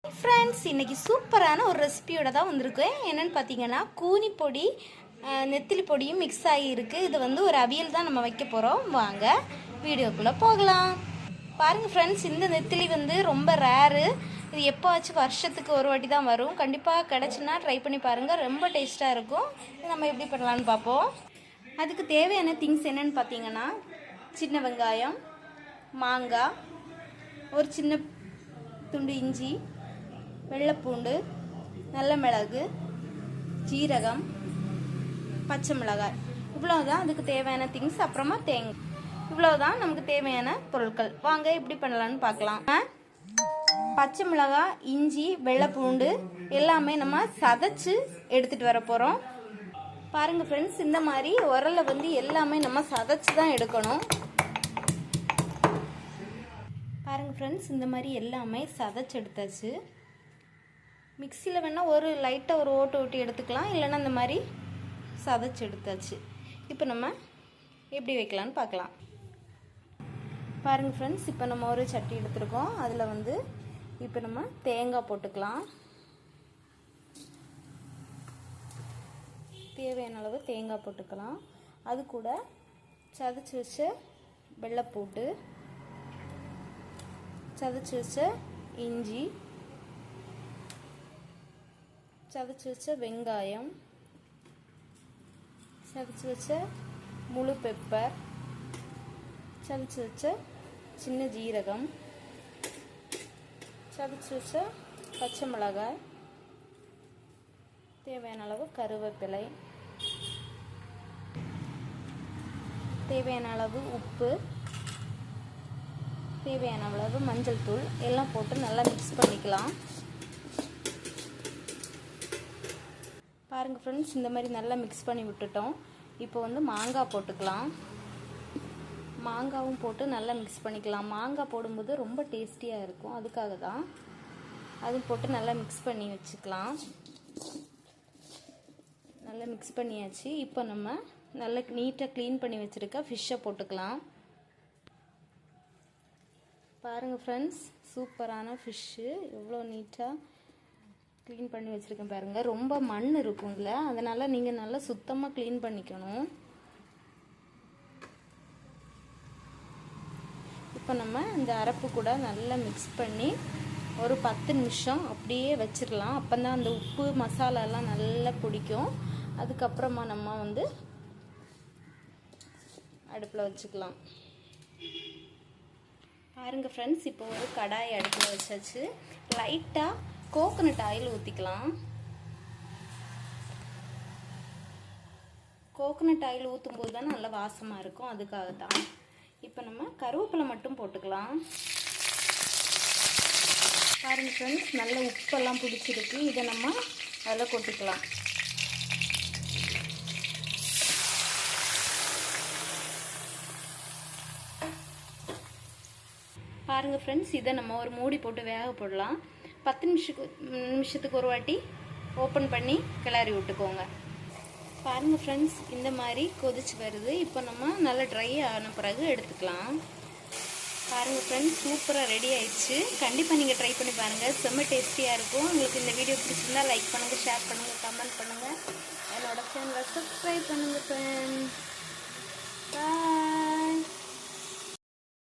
Friends, இன்றைக்கி சூப்பரான ஒரு ரெசிபியோட தான் வந்திருக்கேன். என்னென்னு பார்த்தீங்கன்னா, கூனி பொடி நெத்திலி பொடியும் மிக்ஸ் ஆகியிருக்கு. இது வந்து ஒரு அவியல் தான் நம்ம வைக்க போகிறோம். வாங்க வீடியோக்குள்ளே போகலாம். பாருங்கள் ஃப்ரெண்ட்ஸ், இந்த நெத்திலி வந்து ரொம்ப ரேரு. இது எப்போவாச்சும் வருஷத்துக்கு ஒரு வாட்டி தான் வரும். கண்டிப்பாக கிடச்சுன்னா ட்ரை பண்ணி பாருங்கள், ரொம்ப டேஸ்ட்டாக இருக்கும். இது நம்ம எப்படி பண்ணலான்னு பார்ப்போம். அதுக்கு தேவையான திங்ஸ் என்னென்னு பார்த்தீங்கன்னா, சின்ன வெங்காயம், மாங்காய், ஒரு சின்ன துண்டு இஞ்சி, வெள்ளைப்பூண்டு, நல்ல மிளகு, ஜீரகம், பச்சை மிளகாய், இவ்வளோதான் அதுக்கு தேவையான திங்ஸ். அப்புறமா தேங்காய், இவ்வளோதான் நமக்கு தேவையான பொருட்கள். வாங்க எப்படி பண்ணலான்னு பார்க்கலாம். பச்சை மிளகாய், இஞ்சி, வெள்ளைப்பூண்டு எல்லாமே நம்ம சதைச்சு எடுத்துகிட்டு வர போகிறோம். பாருங்கள் ஃப்ரெண்ட்ஸ், இந்த மாதிரி உரலை வந்து எல்லாமே நம்ம சதைச்சு தான் எடுக்கணும். பாருங்கள் ஃப்ரெண்ட்ஸ், இந்த மாதிரி எல்லாமே சதைச்சு எடுத்தாச்சு. மிக்சியில் வேணால் ஒரு லைட்டாக ஒரு ஓட்டு ஓட்டி எடுத்துக்கலாம், இல்லைன்னா இந்த மாதிரி சதைச்சு எடுத்தாச்சு. இப்போ நம்ம எப்படி வைக்கலான்னு பார்க்கலாம். பாருங்கள் ஃப்ரெண்ட்ஸ், இப்போ நம்ம ஒரு சட்டி எடுத்துருக்கோம். அதில் வந்து இப்போ நம்ம தேங்காய் போட்டுக்கலாம். தேவையான அளவு தேங்காய் போட்டுக்கலாம். அது கூட சதைச்சி வச்ச வெள்ளைப்பூண்டு, சதைச்சி வச்ச இஞ்சி, சதைச்சி வச்ச வெங்காயம், சதைச்சி வச்ச முழு பெப்பர், சதைச்சி வச்ச சின்ன ஜீரகம், சதைச்சி வச்ச பச்சை மிளகாய், தேவையான அளவு கருவேப்பிலை, தேவையான அளவு உப்பு, தேவையான அளவு மஞ்சள் தூள் எல்லாம் போட்டு நல்லா மிக்ஸ் பண்ணிக்கலாம். பாருங்கள் ஃப்ரெண்ட்ஸ், இந்த மாதிரி நல்லா மிக்ஸ் பண்ணி விட்டுட்டோம். இப்போ வந்து மாங்காய் போட்டுக்கலாம். மாங்காவும் போட்டு நல்லா மிக்ஸ் பண்ணிக்கலாம். மாங்காய் போடும்போது ரொம்ப டேஸ்டியாக இருக்கும், அதுக்காக தான். அதுவும் போட்டு நல்லா மிக்ஸ் பண்ணி வச்சுக்கலாம். நல்லா மிக்ஸ் பண்ணியாச்சு. இப்போ நம்ம நல்லா நீட்டாக க்ளீன் பண்ணி வச்சுருக்க ஃபிஷ்ஷை போட்டுக்கலாம். பாருங்கள் ஃப்ரெண்ட்ஸ், சூப்பரான ஃபிஷ்ஷு எவ்வளோ நீட்டாக க்ளீன் பண்ணி வச்சுருக்கேன் பாருங்கள். ரொம்ப மண் இருக்கும் இதில், அதனால் நீங்கள் நல்லா சுத்தமாக க்ளீன் பண்ணிக்கணும். இப்போ நம்ம இந்த அரப்பு கூட நல்லா மிக்ஸ் பண்ணி ஒரு 10 நிமிஷம் அப்படியே வச்சிடலாம். அப்போ தான் அந்த உப்பு மசாலாலாம் நல்லா பிடிக்கும். அதுக்கப்புறமா நம்ம வந்து அடுப்பில் வச்சுக்கலாம். பாருங்கள் ஃப்ரெண்ட்ஸ், இப்போ ஒரு கடாய் அடுப்பில் வச்சாச்சு. லைட்டாக கோகோனட் ஆயில் ஊற்றிக்கலாம். கோகோனட் ஆயில் ஊற்றும்போது தான் நல்லா வாசமாக இருக்கும், அதுக்காக தான். இப்போ நம்ம கருவேப்பிலை மட்டும் போட்டுக்கலாம். பாருங்கள் ஃப்ரெண்ட்ஸ், நல்ல உப்பெல்லாம் பிடிச்சிருக்கு. இதை நம்ம அதில் கொட்டிக்கலாம். பாருங்கள் ஃப்ரெண்ட்ஸ், இதை நம்ம ஒரு மூடி போட்டு வேக போடலாம். 10 நிமிஷத்துக்கு ஒரு வாட்டி ஓப்பன் பண்ணி கிளறி விட்டுக்கோங்க. பாருங்கள் ஃப்ரெண்ட்ஸ், இந்த மாதிரி கொதிச்சு வருது. இப்போ நம்ம நல்லா ட்ரை ஆன பிறகு எடுத்துக்கலாம். பாருங்கள் ஃப்ரெண்ட்ஸ், சூப்பராக ரெடி ஆயிடுச்சு. கண்டிப்பாக நீங்கள் ட்ரை பண்ணி பாருங்கள், செம்ம டேஸ்டியாக இருக்கும். உங்களுக்கு இந்த வீடியோ பிடிச்சிருந்தா லைக் பண்ணுங்கள், ஷேர் பண்ணுங்கள், கமெண்ட் பண்ணுங்கள். என்னோட சேனலை சப்ஸ்கிரைப் பண்ணுங்கள் ஃப்ரெண்ட்ஸ். பாய்.